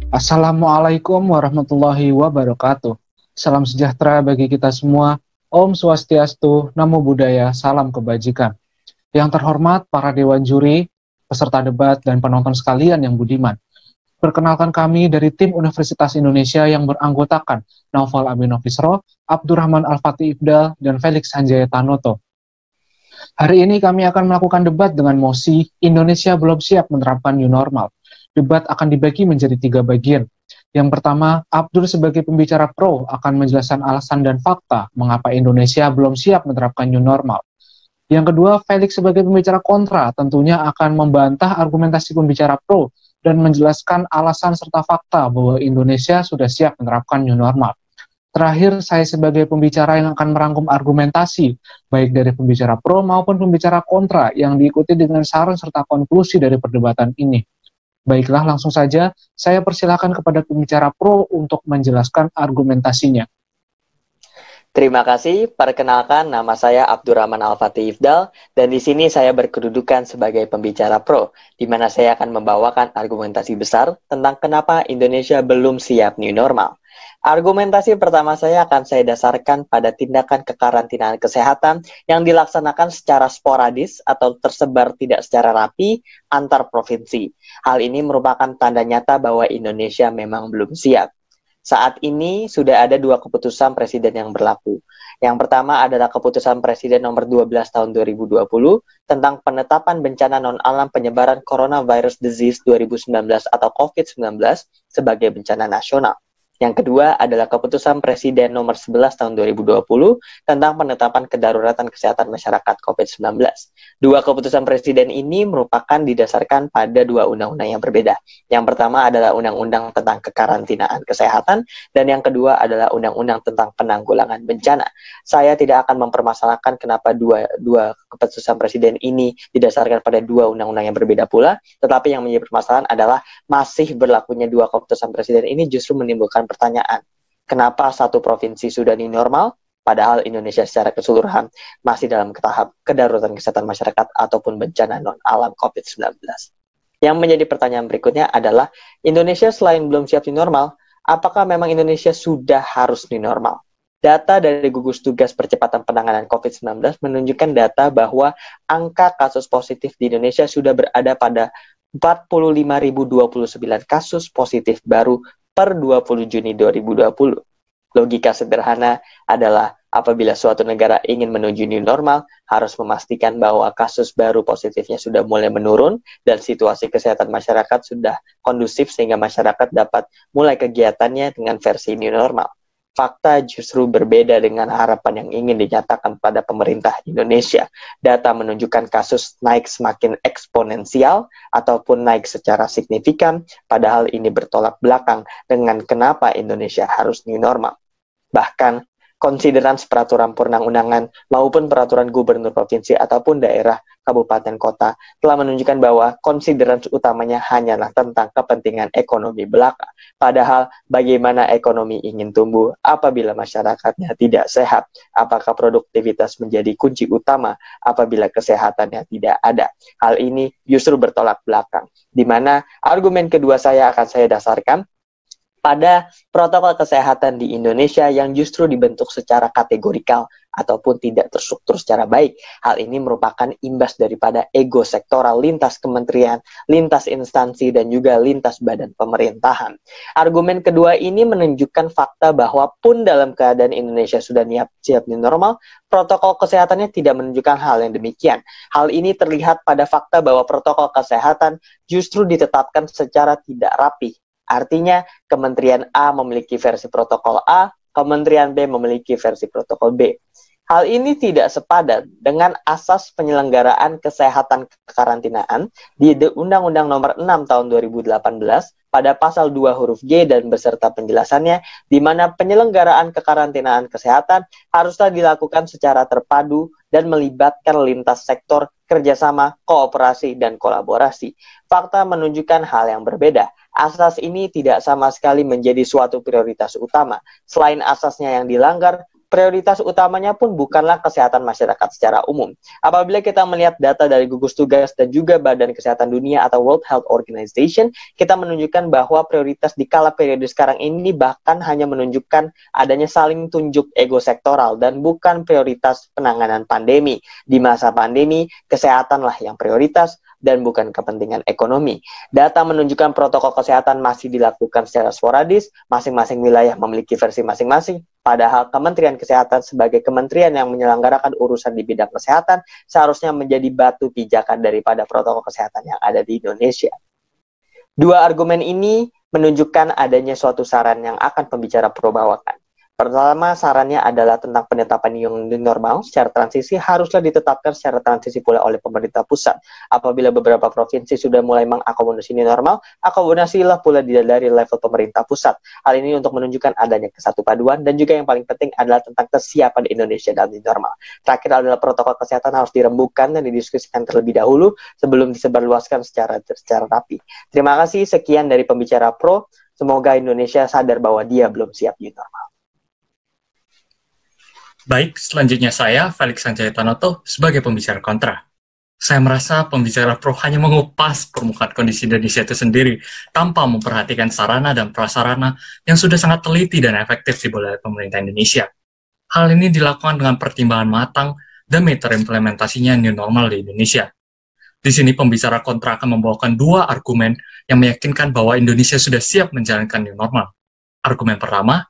Assalamualaikum warahmatullahi wabarakatuh. Salam sejahtera bagi kita semua. Om Swastiastu, Namo Buddhaya, salam kebajikan. Yang terhormat para dewan juri, peserta debat, dan penonton sekalian yang budiman. Perkenalkan kami dari tim Universitas Indonesia yang beranggotakan Naufal Aminofisro, Abdurrahman Al-Fatih Ibdal, dan Felix Hanjaya Tanoto. Hari ini kami akan melakukan debat dengan mosi Indonesia belum siap menerapkan new normal. Debat akan dibagi menjadi 3 bagian. Yang pertama, Abdur sebagai pembicara pro akan menjelaskan alasan dan fakta mengapa Indonesia belum siap menerapkan new normal. Yang kedua, Felix sebagai pembicara kontra tentunya akan membantah argumentasi pembicara pro dan menjelaskan alasan serta fakta bahwa Indonesia sudah siap menerapkan new normal. Terakhir, saya sebagai pembicara yang akan merangkum argumentasi, baik dari pembicara pro maupun pembicara kontra, yang diikuti dengan saran serta konklusi dari perdebatan ini. Baiklah, langsung saja, saya persilakan kepada pembicara pro untuk menjelaskan argumentasinya. Terima kasih. Perkenalkan, nama saya Abdurrahman Al-Fatih Ifdal, dan di sini saya berkedudukan sebagai pembicara pro, di mana saya akan membawakan argumentasi besar tentang kenapa Indonesia belum siap new normal. Argumentasi pertama saya akan saya dasarkan pada tindakan kekarantinaan kesehatan yang dilaksanakan secara sporadis atau tersebar tidak secara rapi antar provinsi. Hal ini merupakan tanda nyata bahwa Indonesia memang belum siap. Saat ini sudah ada 2 keputusan presiden yang berlaku. Yang pertama adalah keputusan presiden nomor 12 tahun 2020 tentang penetapan bencana non-alam penyebaran coronavirus disease 2019 atau COVID-19 sebagai bencana nasional. Yang kedua adalah keputusan Presiden nomor 11 tahun 2020 tentang penetapan kedaruratan kesehatan masyarakat COVID-19. 2 keputusan Presiden ini merupakan didasarkan pada 2 undang-undang yang berbeda. Yang pertama adalah Undang-Undang tentang Kekarantinaan Kesehatan, dan yang kedua adalah Undang-Undang tentang Penanggulangan Bencana. Saya tidak akan mempermasalahkan kenapa dua keputusan Presiden ini didasarkan pada 2 undang-undang yang berbeda pula, tetapi yang menjadi permasalahan adalah masih berlakunya 2 keputusan Presiden ini justru menimbulkan pertanyaan, kenapa satu provinsi sudah new normal, padahal Indonesia secara keseluruhan masih dalam tahap kedaruratan kesehatan masyarakat ataupun bencana non-alam COVID-19. Yang menjadi pertanyaan berikutnya adalah, Indonesia selain belum siap new normal, apakah memang Indonesia sudah harus new normal? Data dari gugus tugas percepatan penanganan COVID-19 menunjukkan data bahwa angka kasus positif di Indonesia sudah berada pada 45.029 kasus positif baru per 20 Juni 2020. Logika sederhana adalah apabila suatu negara ingin menuju new normal, harus memastikan bahwa kasus baru positifnya sudah mulai menurun dan situasi kesehatan masyarakat sudah kondusif sehingga masyarakat dapat mulai kegiatannya dengan versi new normal. Fakta justru berbeda dengan harapan yang ingin dinyatakan pada pemerintah Indonesia. Data menunjukkan kasus naik semakin eksponensial ataupun naik secara signifikan, padahal ini bertolak belakang dengan kenapa Indonesia harus new normal. Bahkan, konsideran peraturan perundang-undangan maupun peraturan gubernur provinsi ataupun daerah, kabupaten, kota telah menunjukkan bahwa konsideran utamanya hanyalah tentang kepentingan ekonomi belaka. Padahal bagaimana ekonomi ingin tumbuh apabila masyarakatnya tidak sehat? Apakah produktivitas menjadi kunci utama apabila kesehatannya tidak ada? Hal ini justru bertolak belakang. Di mana argumen kedua saya akan saya dasarkan pada protokol kesehatan di Indonesia yang justru dibentuk secara kategorikal ataupun tidak terstruktur secara baik. Hal ini merupakan imbas daripada ego sektoral lintas kementerian, lintas instansi, dan juga lintas badan pemerintahan. Argumen kedua ini menunjukkan fakta bahwa pun dalam keadaan Indonesia sudah siap new normal, protokol kesehatannya tidak menunjukkan hal yang demikian. Hal ini terlihat pada fakta bahwa protokol kesehatan justru ditetapkan secara tidak rapi. Artinya, Kementerian A memiliki versi protokol A, Kementerian B memiliki versi protokol B. Hal ini tidak sepadan dengan asas penyelenggaraan kesehatan kekarantinaan di Undang-Undang Nomor 6 Tahun 2018 pada pasal 2 huruf G dan beserta penjelasannya, di mana penyelenggaraan kekarantinaan kesehatan haruslah dilakukan secara terpadu dan melibatkan lintas sektor, kerjasama, kooperasi, dan kolaborasi. Fakta menunjukkan hal yang berbeda. Asas ini tidak sama sekali menjadi suatu prioritas utama. Selain asasnya yang dilanggar, prioritas utamanya pun bukanlah kesehatan masyarakat secara umum. Apabila kita melihat data dari gugus tugas dan juga Badan Kesehatan Dunia atau World Health Organization, kita menunjukkan bahwa prioritas di kala periode sekarang ini bahkan hanya menunjukkan adanya saling tunjuk ego sektoral dan bukan prioritas penanganan pandemi. Di masa pandemi, kesehatanlah yang prioritas dan bukan kepentingan ekonomi. Data menunjukkan protokol kesehatan masih dilakukan secara sporadis, masing-masing wilayah memiliki versi masing-masing, padahal Kementerian Kesehatan sebagai kementerian yang menyelenggarakan urusan di bidang kesehatan seharusnya menjadi batu pijakan daripada protokol kesehatan yang ada di Indonesia. Dua argumen ini menunjukkan adanya suatu saran yang akan pembicara pro bawakan. Pertama, sarannya adalah tentang penetapan new normal secara transisi haruslah ditetapkan secara transisi pula oleh pemerintah pusat. Apabila beberapa provinsi sudah mulai mengakomodasi new normal, akomodasilah pula dari level pemerintah pusat. Hal ini untuk menunjukkan adanya kesatu paduan dan juga yang paling penting adalah tentang kesiapan Indonesia dalam new normal. Terakhir adalah protokol kesehatan harus dirembukan dan didiskusikan terlebih dahulu sebelum disebarluaskan secara rapi. Terima kasih, sekian dari pembicara pro. Semoga Indonesia sadar bahwa dia belum siap new normal. Baik, selanjutnya saya, Felix Sanjaya Tanoto, sebagai pembicara kontra. Saya merasa pembicara pro hanya mengupas permukaan kondisi Indonesia itu sendiri, tanpa memperhatikan sarana dan prasarana yang sudah sangat teliti dan efektif dibuat oleh pemerintah Indonesia. Hal ini dilakukan dengan pertimbangan matang demi terimplementasinya new normal di Indonesia. Di sini pembicara kontra akan membawakan dua argumen yang meyakinkan bahwa Indonesia sudah siap menjalankan new normal. Argumen pertama,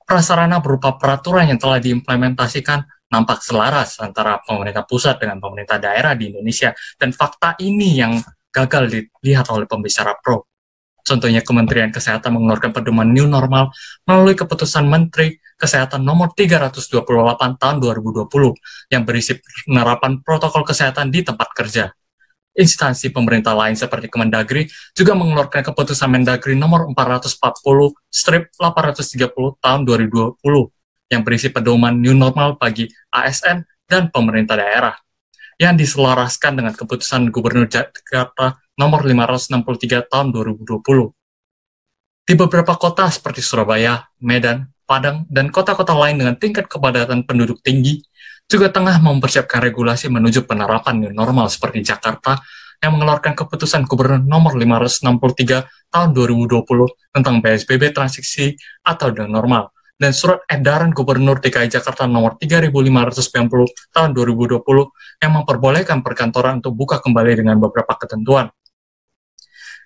prasarana berupa peraturan yang telah diimplementasikan nampak selaras antara pemerintah pusat dengan pemerintah daerah di Indonesia, dan fakta ini yang gagal dilihat oleh pembicara pro. Contohnya, Kementerian Kesehatan mengeluarkan pedoman new normal melalui keputusan Menteri Kesehatan nomor 328 tahun 2020 yang berisi penerapan protokol kesehatan di tempat kerja. Instansi pemerintah lain seperti Kemendagri juga mengeluarkan keputusan Mendagri nomor 440/830 tahun 2020 yang berisi pedoman new normal bagi ASN dan pemerintah daerah yang diselaraskan dengan keputusan Gubernur Jakarta nomor 563 tahun 2020. Di beberapa kota seperti Surabaya, Medan, Padang, dan kota-kota lain dengan tingkat kepadatan penduduk tinggi juga tengah mempersiapkan regulasi menuju penerapan new normal seperti Jakarta yang mengeluarkan keputusan Gubernur nomor 563 tahun 2020 tentang PSBB transisi atau new normal, dan surat edaran Gubernur DKI Jakarta nomor 3590 tahun 2020 yang memperbolehkan perkantoran untuk buka kembali dengan beberapa ketentuan.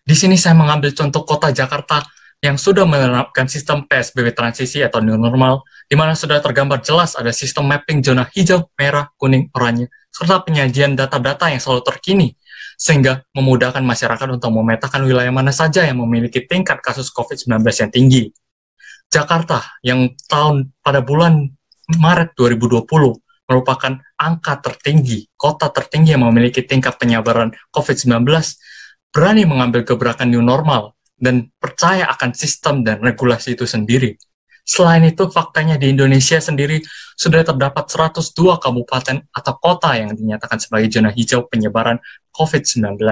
Di sini saya mengambil contoh kota Jakarta yang sudah menerapkan sistem PSBB transisi atau new normal, di mana sudah tergambar jelas ada sistem mapping zona hijau, merah, kuning, oranye, serta penyajian data-data yang selalu terkini, sehingga memudahkan masyarakat untuk memetakan wilayah mana saja yang memiliki tingkat kasus COVID-19 yang tinggi. Jakarta yang pada bulan Maret 2020 merupakan angka tertinggi, kota tertinggi yang memiliki tingkat penyebaran COVID-19, berani mengambil gebrakan new normal dan percaya akan sistem dan regulasi itu sendiri. Selain itu, faktanya di Indonesia sendiri sudah terdapat 102 kabupaten atau kota yang dinyatakan sebagai zona hijau penyebaran COVID-19.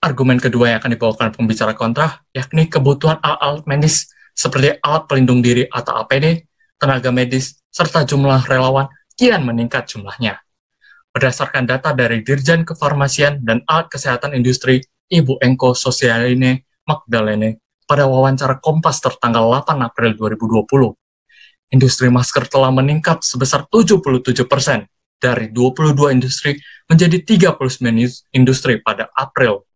Argumen kedua yang akan dibawakan pembicara kontra, yakni kebutuhan alat medis seperti alat pelindung diri atau APD, tenaga medis, serta jumlah relawan kian meningkat jumlahnya. Berdasarkan data dari Dirjen Kefarmasian dan Alat Kesehatan Industri, Ibu Enko Sosialine Magdalene, pada wawancara Kompas tertanggal 8 April 2020, industri masker telah meningkat sebesar 77% dari 22 industri menjadi 39 industri pada April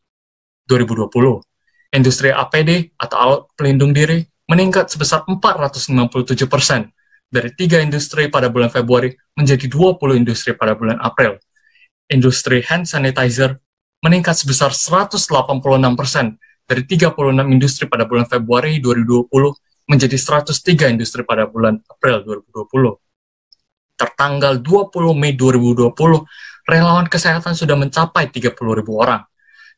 2020. Industri APD atau alat pelindung diri meningkat sebesar 457% dari 3 industri pada bulan Februari menjadi 20 industri pada bulan April. Industri hand sanitizer meningkat sebesar 186% dari 36 industri pada bulan Februari 2020 menjadi 103 industri pada bulan April 2020. Tertanggal 20 Mei 2020, relawan kesehatan sudah mencapai 30.000 orang,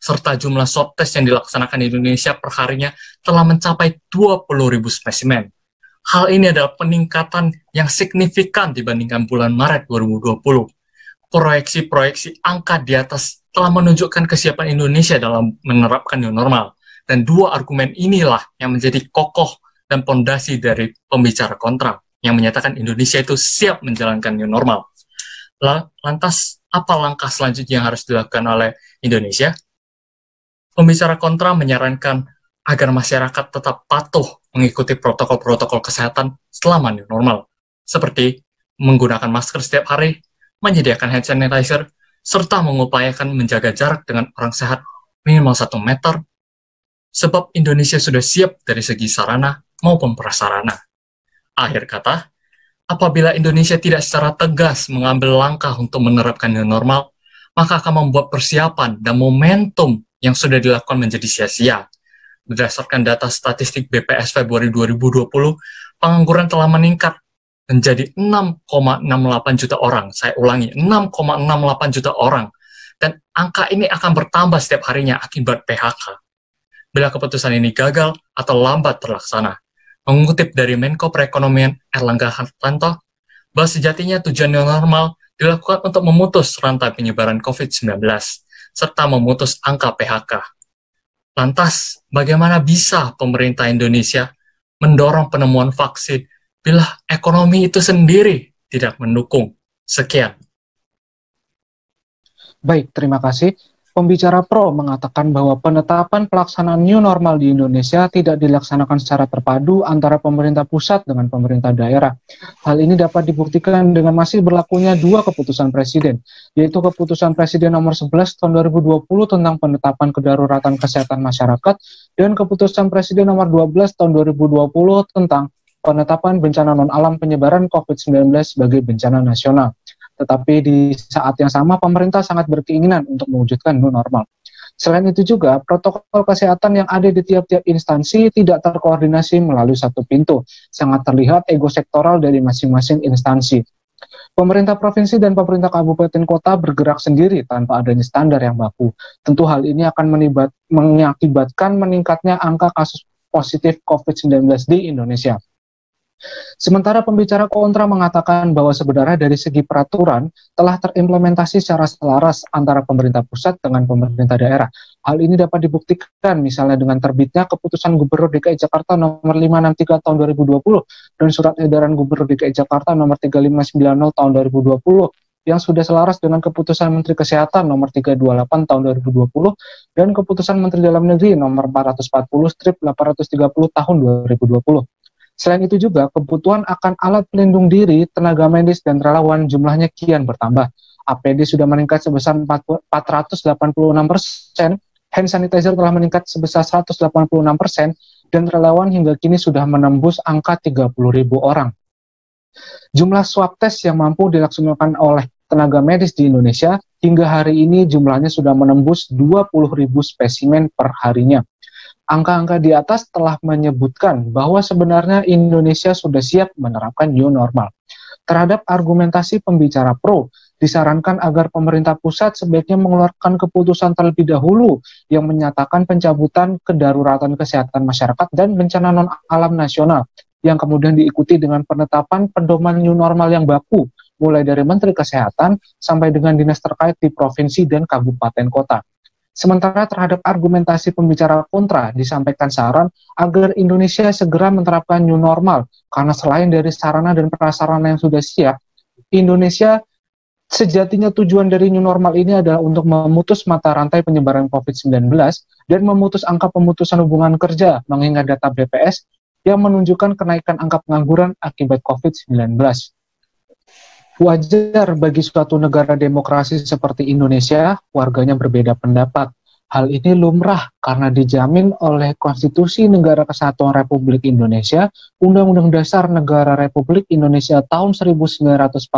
serta jumlah swab test yang dilaksanakan di Indonesia per harinya telah mencapai 20.000 spesimen. Hal ini adalah peningkatan yang signifikan dibandingkan bulan Maret 2020. Proyeksi-proyeksi angka di atas telah menunjukkan kesiapan Indonesia dalam menerapkan new normal, dan dua argumen inilah yang menjadi kokoh dan pondasi dari pembicara kontra. yang menyatakan Indonesia itu siap menjalankan new normal. Lantas, apa langkah selanjutnya yang harus dilakukan oleh Indonesia? Pembicara kontra menyarankan agar masyarakat tetap patuh mengikuti protokol-protokol kesehatan selama new normal, seperti menggunakan masker setiap hari, menyediakan hand sanitizer, serta mengupayakan menjaga jarak dengan orang sehat minimal 1 meter, sebab Indonesia sudah siap dari segi sarana maupun prasarana. Akhir kata, apabila Indonesia tidak secara tegas mengambil langkah untuk menerapkan new normal, maka akan membuat persiapan dan momentum yang sudah dilakukan menjadi sia-sia. Berdasarkan data statistik BPS Februari 2020, pengangguran telah meningkat menjadi 6,68 juta orang. Saya ulangi, 6,68 juta orang. Dan angka ini akan bertambah setiap harinya akibat PHK. Bila keputusan ini gagal atau lambat terlaksana. Mengutip dari Menko Perekonomian Erlangga Hartarto, bahwa sejatinya tujuan new normal dilakukan untuk memutus rantai penyebaran COVID-19, serta memutus angka PHK. Lantas, bagaimana bisa pemerintah Indonesia mendorong penemuan vaksin bila ekonomi itu sendiri tidak mendukung? Sekian. Baik, terima kasih. Pembicara pro mengatakan bahwa penetapan pelaksanaan new normal di Indonesia tidak dilaksanakan secara terpadu antara pemerintah pusat dengan pemerintah daerah. Hal ini dapat dibuktikan dengan masih berlakunya 2 keputusan presiden, yaitu keputusan presiden nomor 11 tahun 2020 tentang penetapan kedaruratan kesehatan masyarakat dan keputusan presiden nomor 12 tahun 2020 tentang penetapan bencana non-alam penyebaran COVID-19 sebagai bencana nasional. Tetapi di saat yang sama pemerintah sangat berkeinginan untuk mewujudkan new normal. Selain itu juga, protokol kesehatan yang ada di tiap-tiap instansi tidak terkoordinasi melalui satu pintu. Sangat terlihat ego sektoral dari masing-masing instansi. Pemerintah provinsi dan pemerintah kabupaten kota bergerak sendiri tanpa adanya standar yang baku. Tentu hal ini akan mengakibatkan meningkatnya angka kasus positif COVID-19 di Indonesia. Sementara pembicara kontra mengatakan bahwa sebenarnya dari segi peraturan telah terimplementasi secara selaras antara pemerintah pusat dengan pemerintah daerah. Hal ini dapat dibuktikan misalnya dengan terbitnya keputusan Gubernur DKI Jakarta nomor 563 tahun 2020 dan surat edaran Gubernur DKI Jakarta nomor 3590 tahun 2020 yang sudah selaras dengan keputusan Menteri Kesehatan nomor 328 tahun 2020 dan keputusan Menteri Dalam Negeri nomor 440/830 tahun 2020. Selain itu juga, kebutuhan akan alat pelindung diri, tenaga medis, dan relawan jumlahnya kian bertambah. APD sudah meningkat sebesar 486%, hand sanitizer telah meningkat sebesar 186%, dan relawan hingga kini sudah menembus angka 30.000 orang. Jumlah swab test yang mampu dilaksanakan oleh tenaga medis di Indonesia hingga hari ini jumlahnya sudah menembus 20.000 spesimen per harinya. Angka-angka di atas telah menyebutkan bahwa sebenarnya Indonesia sudah siap menerapkan new normal. Terhadap argumentasi pembicara pro, disarankan agar pemerintah pusat sebaiknya mengeluarkan keputusan terlebih dahulu yang menyatakan pencabutan kedaruratan kesehatan masyarakat dan bencana non-alam nasional, yang kemudian diikuti dengan penetapan pedoman new normal yang baku, mulai dari Menteri Kesehatan sampai dengan dinas terkait di provinsi dan kabupaten kota. Sementara terhadap argumentasi pembicara kontra, disampaikan saran agar Indonesia segera menerapkan new normal, karena selain dari sarana dan prasarana yang sudah siap, Indonesia sejatinya tujuan dari new normal ini adalah untuk memutus mata rantai penyebaran COVID-19 dan memutus angka pemutusan hubungan kerja, mengingat data BPS yang menunjukkan kenaikan angka pengangguran akibat COVID-19. Wajar bagi suatu negara demokrasi seperti Indonesia, warganya berbeda pendapat. Hal ini lumrah karena dijamin oleh Konstitusi Negara Kesatuan Republik Indonesia, Undang-Undang Dasar Negara Republik Indonesia tahun 1945,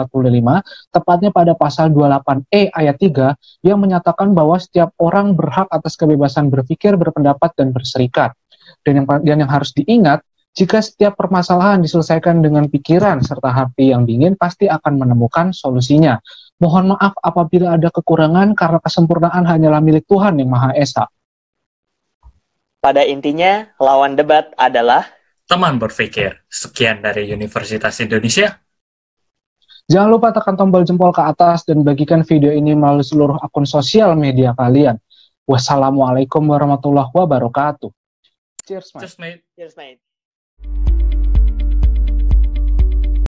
tepatnya pada pasal 28E ayat 3, yang menyatakan bahwa setiap orang berhak atas kebebasan berpikir, berpendapat, dan berserikat. Dan yang harus diingat, jika setiap permasalahan diselesaikan dengan pikiran serta hati yang dingin, pasti akan menemukan solusinya. Mohon maaf apabila ada kekurangan karena kesempurnaan hanyalah milik Tuhan Yang Maha Esa. Pada intinya, lawan debat adalah teman berpikir. Sekian dari Universitas Indonesia. Jangan lupa tekan tombol jempol ke atas dan bagikan video ini melalui seluruh akun sosial media kalian. Wassalamualaikum warahmatullahi wabarakatuh. Cheers, mate. Cheers, mate. Cheers, mate.